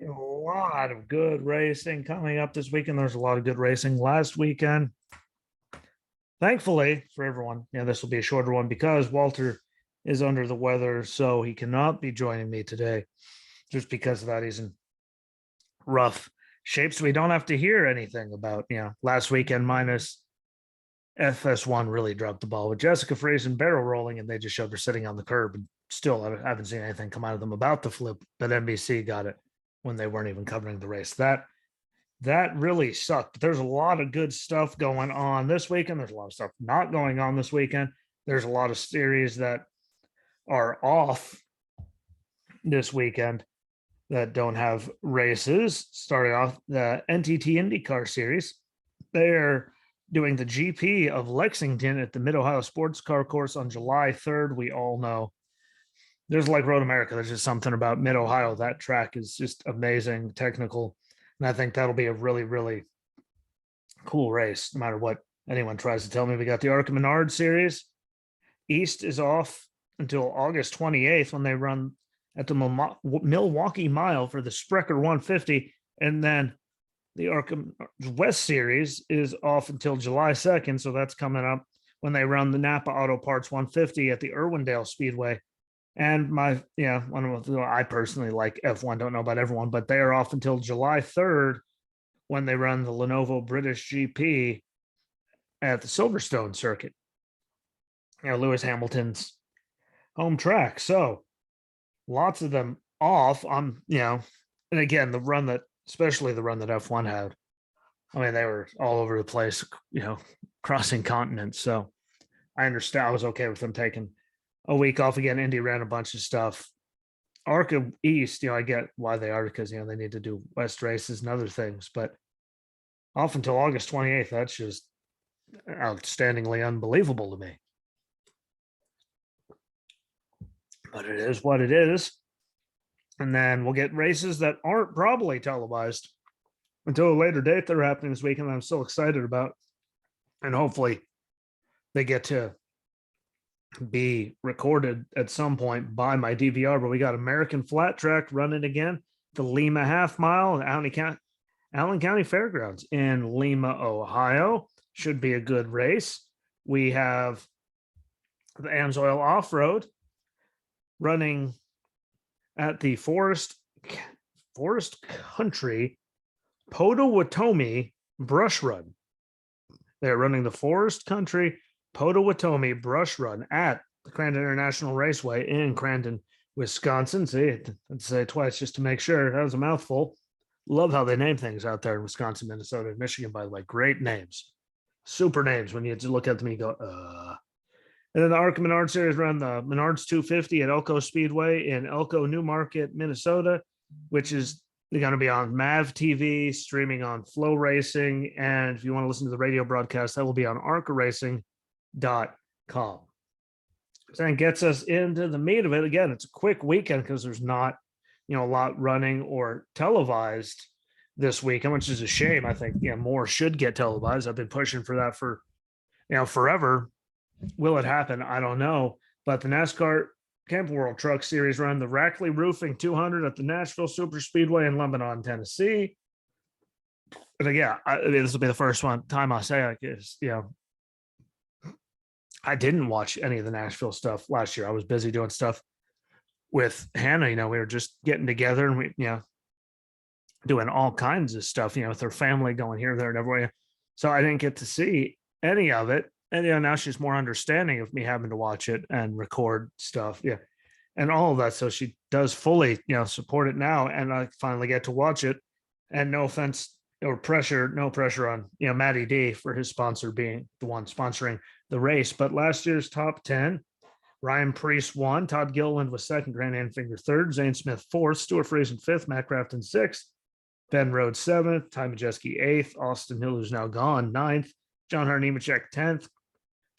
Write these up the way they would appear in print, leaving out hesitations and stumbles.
A lot of good racing coming up this weekend. There's a lot of good racing last weekend. Thankfully for everyone, this will be a shorter one because Walter is under the weather, so he cannot be joining me today. Just because of that, he's in rough shape, so we don't have to hear anything about last weekend minus FS1 really dropped the ball with Jessica Freeze and barrel rolling, and they just showed her sitting on the curb. And still, I haven't seen anything come out of them about the flip, but NBC got it when they weren't even covering the race. That really sucked. But there's a lot of good stuff going on this weekend. There's a lot of stuff not going on this weekend. There's a lot of series that are off this weekend that don't have races. Starting off the NTT IndyCar series, they're doing the GP of Lexington at the Mid-Ohio Sports Car Course on July 3rd. We all know there's like Road America. There's just something about Mid-Ohio. That track is just amazing, technical. And I think that'll be a really, really cool race, no matter what anyone tries to tell me. We got the ARCA Menards series. East is off until August 28th when they run at the Milwaukee Mile for the Sprecher 150. And then the ARCA West series is off until July 2nd. So that's coming up when they run the Napa Auto Parts 150 at the Irwindale Speedway. And I personally like F1, don't know about everyone, but they are off until July 3rd when they run the Lenovo British GP at the Silverstone circuit. Lewis Hamilton's home track. So lots of them off. And again, especially the run that F1 had. I mean, they were all over the place, crossing continents. So I understand. I was okay with them taking a week off. Again, Indy ran a bunch of stuff. ARCA East, I get why they are, because they need to do West races and other things, but off until August 28th, that's just outstandingly unbelievable to me. But it is what it is. And then we'll get races that aren't probably televised until a later date. They're happening this weekend. I'm so excited about, and hopefully they get to be recorded at some point by my DVR. But we got American Flat Track running again, the Lima Half Mile, Allen County Fairgrounds in Lima, Ohio. Should be a good race. We have the AMSOIL Off Road running at the Forest Country Potawatomi Brush Run. They're running the Forest Country Potawatomi Brush Run at the Crandon International Raceway in Crandon, Wisconsin. See, I'd say it twice just to make sure. That was a mouthful. Love how they name things out there in Wisconsin, Minnesota, and Michigan, by the way. Great names. Super names when you just look at them and you go, And then the ARCA Menards series run the Menards 250 at Elko Speedway in Elko, Newmarket, Minnesota, which is going to be on MAV TV, streaming on Flow Racing. And if you want to listen to the radio broadcast, that will be on arcaracing.com. So that gets us into the meat of it. Again, it's a quick weekend because there's not, a lot running or televised this weekend, which is a shame. I think, more should get televised. I've been pushing for that for, forever. Will it happen? I don't know. But the NASCAR Camping World Truck Series run the Rackley Roofing 200 at the Nashville SuperSpeedway in Lebanon, Tennessee. And again, this will be the first time I say, I guess, I didn't watch any of the Nashville stuff last year. I was busy doing stuff with Hannah. We were just getting together and we, doing all kinds of stuff, with her family, going here, there, and everywhere. So I didn't get to see any of it. And now she's more understanding of me having to watch it and record stuff. Yeah. And all of that. So she does fully, support it now. And I finally get to watch it. And no offense or pressure, no pressure on, Matty D for his sponsor being the one sponsoring the race. But last year's top 10, Ryan Preece won. Todd Gilliland was second, Grant Anfinger third, Zane Smith fourth, Stuart Friesen fifth, Matt Crafton sixth, Ben Rhodes seventh, Ty Majeski eighth, Austin Hill, who's now gone, ninth, John Nemechek 10th,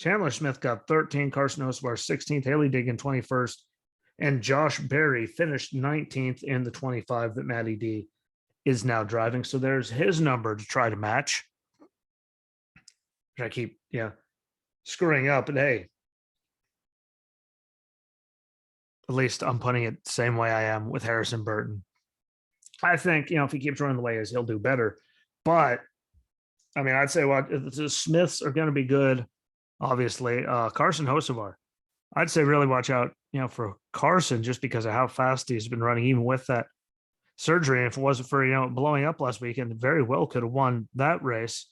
Chandler Smith got 13, Carson Osbar 16th, Haley Diggin 21st, and Josh Berry finished 19th in the 25 that Matty D is now driving. So there's his number to try to match. I keep, screwing up, but hey, at least I'm putting it the same way I am with Harrison Burton I think, if he keeps running the way he is, he'll do better. But I mean, I'd say the Smiths are going to be good. Obviously, Carson Hocevar. I'd say really watch out, for Carson just because of how fast he's been running, even with that surgery. And if it wasn't for blowing up last weekend, very well could have won that race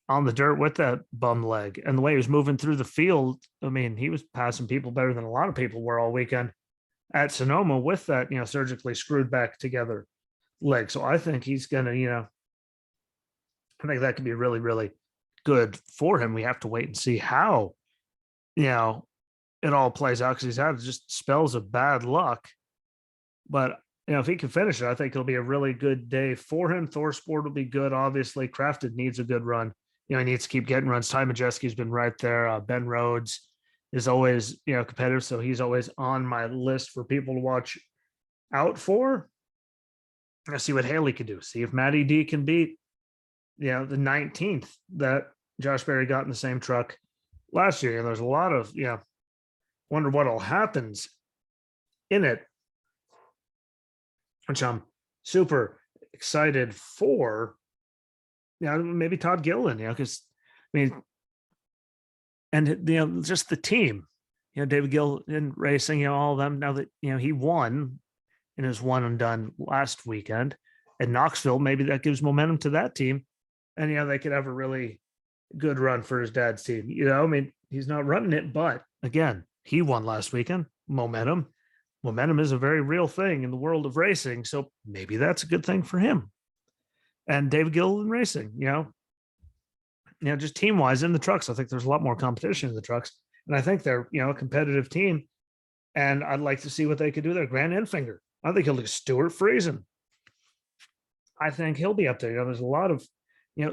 on the dirt with that bum leg. And the way he was moving through the field, I mean, he was passing people better than a lot of people were all weekend at Sonoma with that, surgically screwed back together leg. So I think he's gonna, I think that could be really, really good for him. We have to wait and see how, it all plays out because he's had just spells of bad luck. But if he can finish it, I think it'll be a really good day for him. Thor Sport will be good. Obviously, Crafted needs a good run. He needs to keep getting runs. Ty Majeski's been right there. Ben Rhodes is always, competitive. So he's always on my list for people to watch out for. I'll see what Haley can do. See if Matty D can beat, the 19th that Josh Berry got in the same truck last year. And there's a lot of, wonder what'll happens in it, which I'm super excited for. Maybe Todd Gilliland, because I mean, and just the team, David Gilliland Racing, all of them. Now that he won in his one and done last weekend at Knoxville, maybe that gives momentum to that team, and they could have a really good run for his dad's team. I mean, he's not running it, but again, he won last weekend. Momentum is a very real thing in the world of racing, so maybe that's a good thing for him. And David Gilliland Racing, just team wise in the trucks, I think there's a lot more competition in the trucks, and I think they're a competitive team. And I'd like to see what they could do there. Grant Enfinger, I think he'll do. Stuart Friesen, I think he'll be up there. There's a lot of,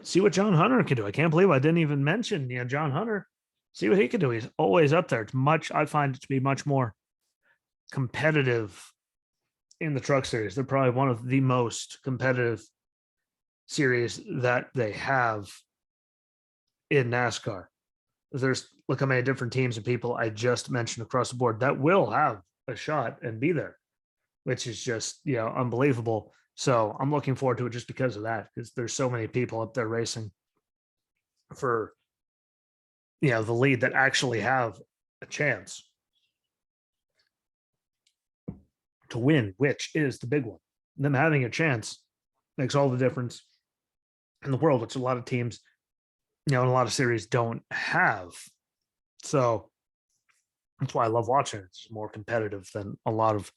see what John Hunter can do. I can't believe I didn't even mention, John Hunter. See what he can do. He's always up there. I find it to be much more competitive in the truck series. They're probably one of the most competitive series that they have in NASCAR. Look how many different teams and people I just mentioned across the board that will have a shot and be there, which is just, unbelievable. So I'm looking forward to it just because of that, because there's so many people up there racing for, the lead that actually have a chance to win, which is the big one. Them having a chance makes all the difference in the world, which a lot of teams, and a lot of series don't have. So that's why I love watching it. It's more competitive than a lot of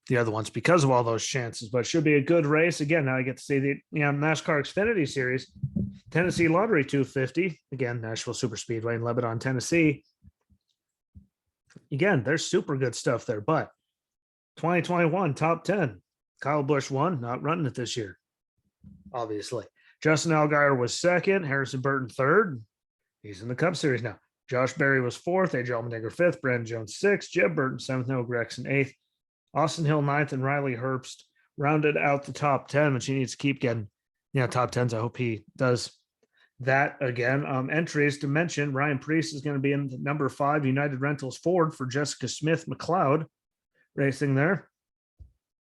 the other ones because of all those chances. But it should be a good race. Again, now I get to see the NASCAR Xfinity Series, Tennessee Lottery 250. Again, Nashville SuperSpeedway in Lebanon, Tennessee. Again, there's super good stuff there. But 2021 top 10. Kyle Busch won, not running it this year, obviously. Justin Allgaier was second. Harrison Burton third. He's in the Cup Series now. Josh Berry was fourth. AJ Allmendinger fifth. Brandon Jones sixth. Jeb Burton seventh. Noah Gragson eighth. Austin Hill ninth. And Riley Herbst rounded out the top 10, but she needs to keep getting top 10s. I hope he does that again. Entries to mention, Ryan Preece is going to be in the number 5 United Rentals Ford for Jessica Smith McLeod racing there.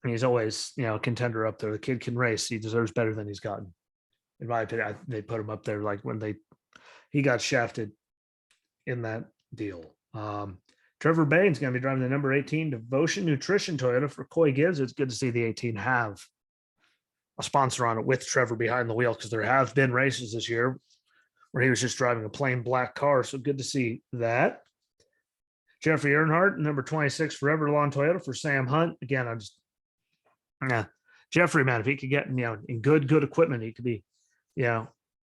And he's always, a contender up there. The kid can race. He deserves better than he's gotten. In my opinion, they put him up there like when he got shafted in that deal. Trevor Bain's going to be driving the number 18 Devotion Nutrition Toyota for Coy Gibbs. It's good to see the 18 have a sponsor on it with Trevor behind the wheel, because there have been races this year where he was just driving a plain black car. So good to see that. Jeffrey Earnhardt, number 26 Forever Lawn Toyota for Sam Hunt. Again, Jeffrey, man, if he could get in good equipment, he could be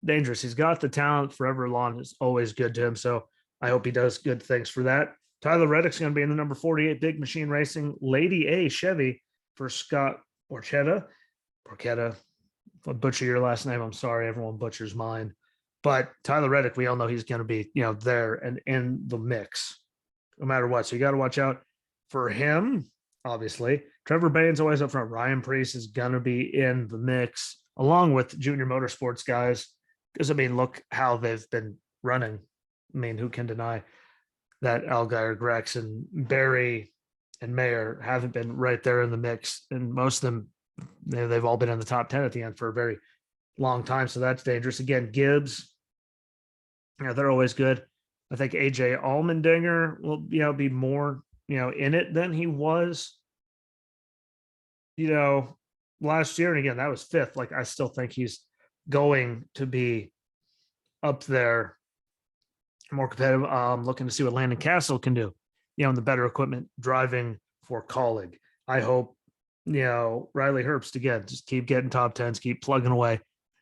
dangerous. He's got the talent. Forever Lawn is always good to him. So I hope he does good things for that. Tyler Reddick's going to be in the number 48 Big Machine Racing Lady A Chevy for Scott Borchetta. If I butcher your last name, I'm sorry. Everyone butchers mine. But Tyler Reddick, we all know he's going to be, there and in the mix no matter what. So you got to watch out for him, obviously. Trevor Bain's always up front. Ryan Preece is going to be in the mix along with junior motorsports guys. Because, look how they've been running. Who can deny that Allgaier, Gragson, Berry, and Mayer haven't been right there in the mix, and most of them they've all been in the top 10 at the end for a very long time. So that's dangerous. Again, Gibbs, they're always good. I think AJ Allmendinger will, be more, in it than he was, last year. And again, that was fifth. Like, I still think he's going to be up there, more competitive. Looking to see what Landon Castle can do, in the better equipment driving for Colleague. I hope, Riley Herbst, again, just keep getting top tens, keep plugging away.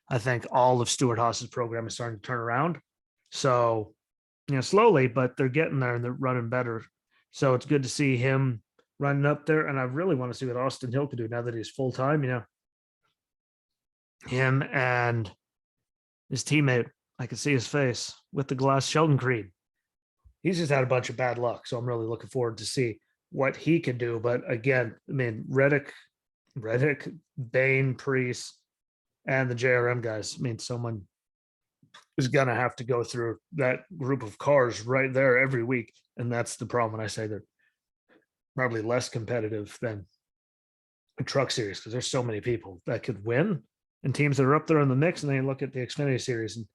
I think all of Stuart Haas's program is starting to turn around. So, slowly, but they're getting there and they're running better. So it's good to see him running up there. And I really want to see what Austin Hill can do now that he's full time. Him and his teammate, I can see his face with the glass, Sheldon Creed. He's just had a bunch of bad luck. So I'm really looking forward to see what he can do. But again, I mean, Reddick, Bain, Priest, and the JRM guys. I mean, someone is going to have to go through that group of cars right there every week. And that's the problem when I say they're probably less competitive than a truck series, because there's so many people that could win and teams that are up there in the mix. And then you look at the Xfinity series and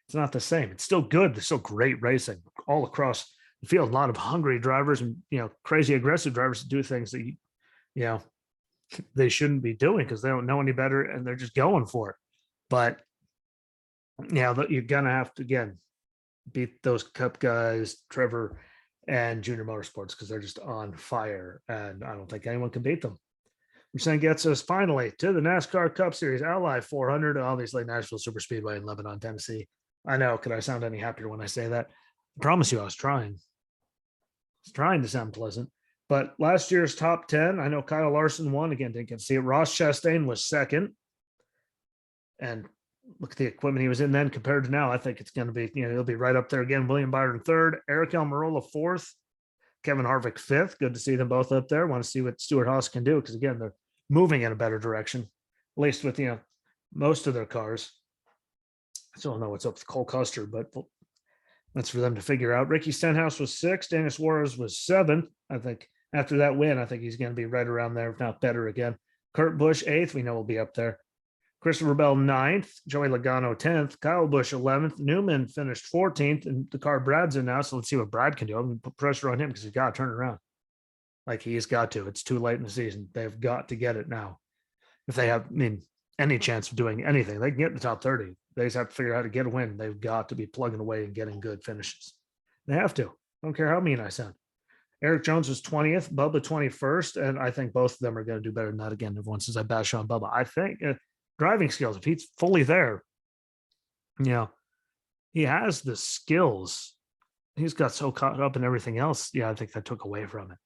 it's not the same. It's still good. There's still great racing all across the field. A lot of hungry drivers and, crazy aggressive drivers to do things that, they shouldn't be doing because they don't know any better and they're just going for it. But you're going to have to, again, beat those Cup guys, Trevor and Junior Motorsports, because they're just on fire. And I don't think anyone can beat them. Which then gets us finally to the NASCAR Cup Series Ally 400, obviously Nashville SuperSpeedway in Lebanon, Tennessee. I know. Could I sound any happier when I say that? I promise you I was trying. I was trying to sound pleasant. But last year's top 10, I know Kyle Larson won. Again, didn't get to see it. Ross Chastain was second. And look at the equipment he was in then compared to now. I think it's going to be, he'll be right up there again. William Byron third, Eric Almirola fourth, Kevin Harvick fifth. Good to see them both up there. Want to see what Stuart Haas can do, because again, they're moving in a better direction, at least with, most of their cars. I still don't know what's up with Cole Custer, but that's for them to figure out. Ricky Stenhouse was sixth. Daniel Suarez was seventh. I think after that win, I think he's going to be right around there, if not better again. Kurt Busch eighth. We know will be up there. Christopher Bell 9th, Joey Logano 10th, Kyle Busch 11th, Newman finished 14th, and the car Brad's in now, so let's see what Brad can do. I'm going to put pressure on him because he's got to turn around. Like, he's got to. It's too late in the season. They've got to get it now. If they have, any chance of doing anything, they can get in the top 30. They just have to figure out how to get a win. They've got to be plugging away and getting good finishes. They have to. I don't care how mean I sound. Eric Jones was 20th, Bubba 21st, and I think both of them are going to do better than that. Again, everyone says I bash on Bubba. I think driving skills, if he's fully there, he has the skills. He's got so caught up in everything else. I think that took away from it.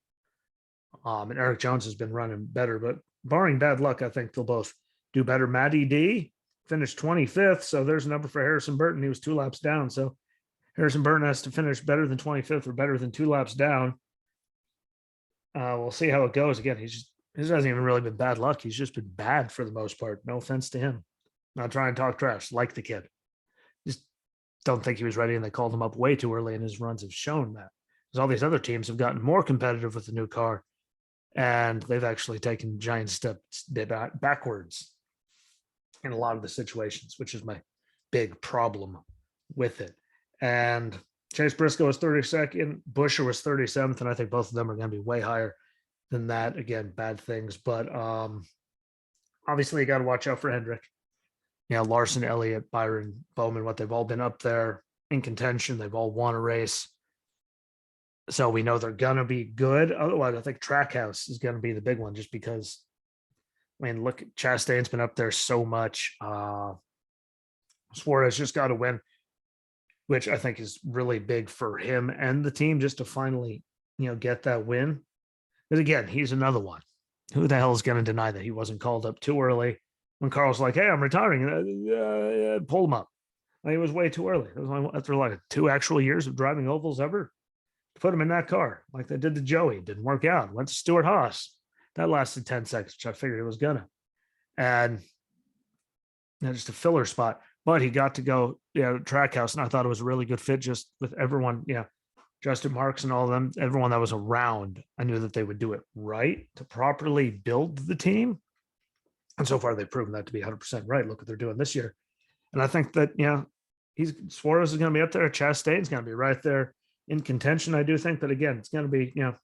And Eric Jones has been running better, but barring bad luck, I think they'll both do better. Matty D finished 25th, so there's a number for Harrison Burton. He was 2 laps down, so Harrison Burton has to finish better than 25th or better than 2 laps down. We'll see how it goes. Again, his hasn't even really been bad luck. He's just been bad for the most part. No offense to him. Not trying to talk trash, like the kid. Just don't think he was ready, and they called him up way too early, and his runs have shown that. Because all these other teams have gotten more competitive with the new car, and they've actually taken giant steps backwards in a lot of the situations, which is my big problem with it. And Chase Briscoe was 32nd, Buescher was 37th, and I think both of them are going to be way higher than that. Again, bad things, but obviously you got to watch out for Hendrick. Larson, Elliott, Byron, Bowman, what they've all been up there in contention. They've all won a race. So we know they're going to be good. Otherwise, I think Trackhouse is going to be the big one, just because, look, Chastain's been up there so much. Suarez just got to win, which I think is really big for him and the team, just to finally, get that win. Because again, he's another one. Who the hell is going to deny that he wasn't called up too early? When Carl's like, "Hey, I'm retiring," pull him up. He was way too early. It was after 2 actual years of driving ovals ever. To put him in that car like they did to Joey. It didn't work out. Went to Stuart Haas. That lasted 10 seconds, which I figured it was gonna. And just a filler spot. But he got to go, Trackhouse, and I thought it was a really good fit just with everyone, Justin Marks and all of them, everyone that was around. I knew that they would do it right to properly build the team. And so far, they've proven that to be 100% right. Look what they're doing this year. And I think that, Suarez is going to be up there. Chastain's going to be right there in contention. I do think that, again, it's going to be, the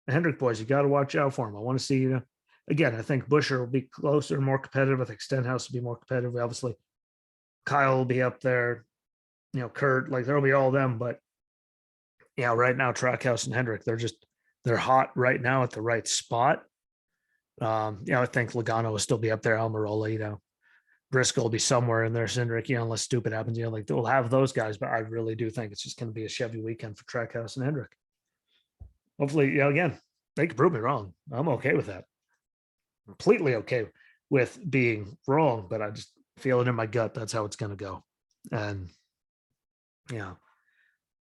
Hendrick boys, you got to watch out for them. I want to see, again, I think Buescher will be closer and more competitive. I think Stenhouse will be more competitive. Obviously, Kyle will be up there, Kurt, like there'll be all of them. But, right now, Trackhouse and Hendrick, they're hot right now at the right spot. I think Logano will still be up there. Almirola, Briscoe will be somewhere in there. Cindric, unless stupid happens, like they'll have those guys. But I really do think it's just going to be a Chevy weekend for Trackhouse and Hendrick. Hopefully, again, they can prove me wrong. I'm okay with that. Completely okay with being wrong, but I just feel it in my gut. That's how it's going to go. And,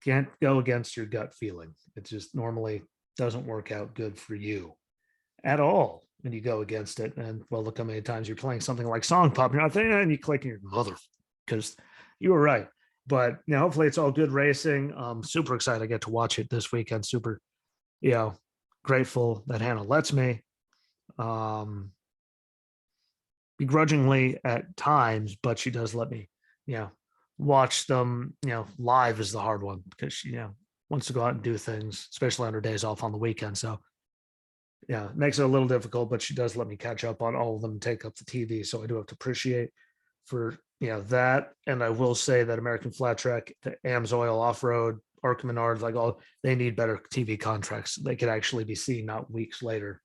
can't go against your gut feeling. It just normally doesn't work out good for you at all when you go against it. And well, look how many times you're playing something like Song Pop, you're not thinking, and you click your mother, because you were right. But hopefully it's all good racing. Super excited I get to watch it this weekend. Super, grateful that Hannah lets me. Begrudgingly at times, but she does let me, watch them. Live is the hard one because she, wants to go out and do things, especially on her days off on the weekend. So it makes it a little difficult, but she does let me catch up on all of them and take up the TV. So I do have to appreciate for, that. And I will say that American Flat Track, the AMSOIL Off Road, ARCA Menards, they need better TV contracts. They could actually be seen, not weeks later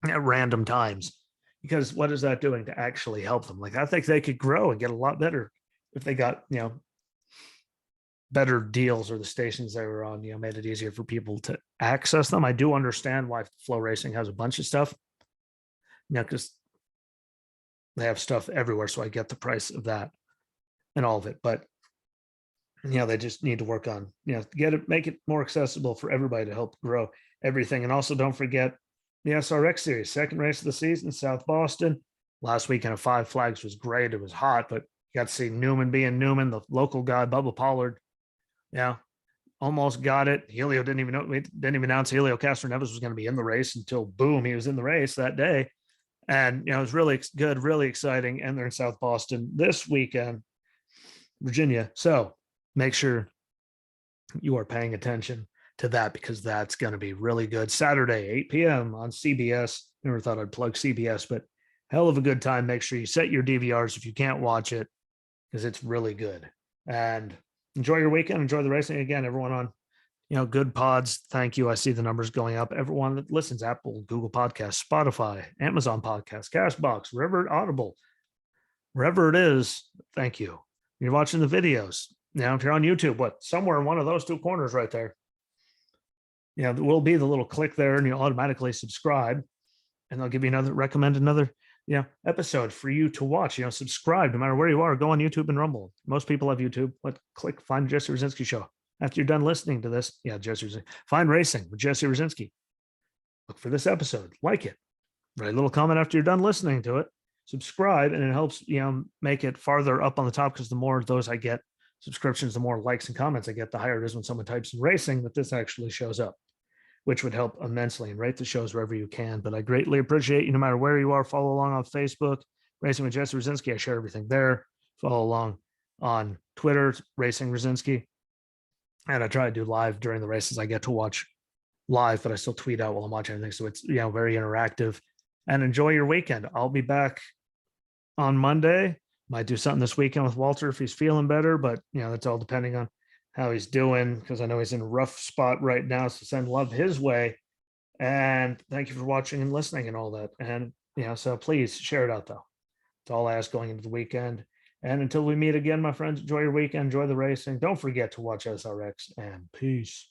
at random times, because what is that doing to actually help them? I think they could grow and get a lot better if they got, better deals, or the stations they were on, made it easier for people to access them. I do understand why Flow Racing has a bunch of stuff, because they have stuff everywhere. So I get the price of that and all of it, but they just need to work on, make it more accessible for everybody to help grow everything. And also don't forget the SRX series, second race of the season, South Boston. Last weekend of 5 Flags was great. It was hot, but you got to see Newman being Newman, the local guy, Bubba Pollard. Almost got it. Helio didn't even announce Helio Castroneves was going to be in the race until boom, he was in the race that day. And it was really good, really exciting. And they're in South Boston this weekend, Virginia. So make sure you are paying attention to that, because that's going to be really good. Saturday, 8 p.m. on CBS. Never thought I'd plug CBS, but hell of a good time. Make sure you set your DVRs if you can't watch it, because it's really good. And enjoy your weekend. Enjoy the racing. Again, everyone on, good pods. Thank you. I see the numbers going up. Everyone that listens, Apple, Google Podcasts, Spotify, Amazon Podcasts, Castbox, Audible, wherever it is. Thank you. You're watching the videos. Now, if you're on YouTube, somewhere in one of those two corners right there, there will be the little click there, and you automatically subscribe, and they'll give you recommend another episode for you to watch. Subscribe no matter where you are. Go on YouTube and Rumble. Most people have YouTube. Click find Jesse Rosinski show. After you're done listening to this, Jesse Rosinski. Find Racing with Jesse Rosinski. Look for this episode. Like it. Write a little comment after you're done listening to it. Subscribe, and it helps make it farther up on the top, because the more of those I get subscriptions, the more likes and comments I get, the higher it is when someone types in racing that this actually shows up, which would help immensely. And rate the shows wherever you can. But I greatly appreciate you no matter where you are. Follow along on Facebook, Racing with Jesse Rosinski. I share everything there. Follow along on Twitter, Racing Rosinski. And I try to do live during the races. I get to watch live, but I still tweet out while I'm watching everything. So it's, very interactive. And enjoy your weekend. I'll be back on Monday. Might do something this weekend with Walter if he's feeling better, but that's all depending on how he's doing, because I know he's in a rough spot right now. So send love his way. And thank you for watching and listening and all that. And so please share it out, though. That's all I ask going into the weekend. And until we meet again, my friends, enjoy your weekend, enjoy the racing. Don't forget to watch SRX, and peace.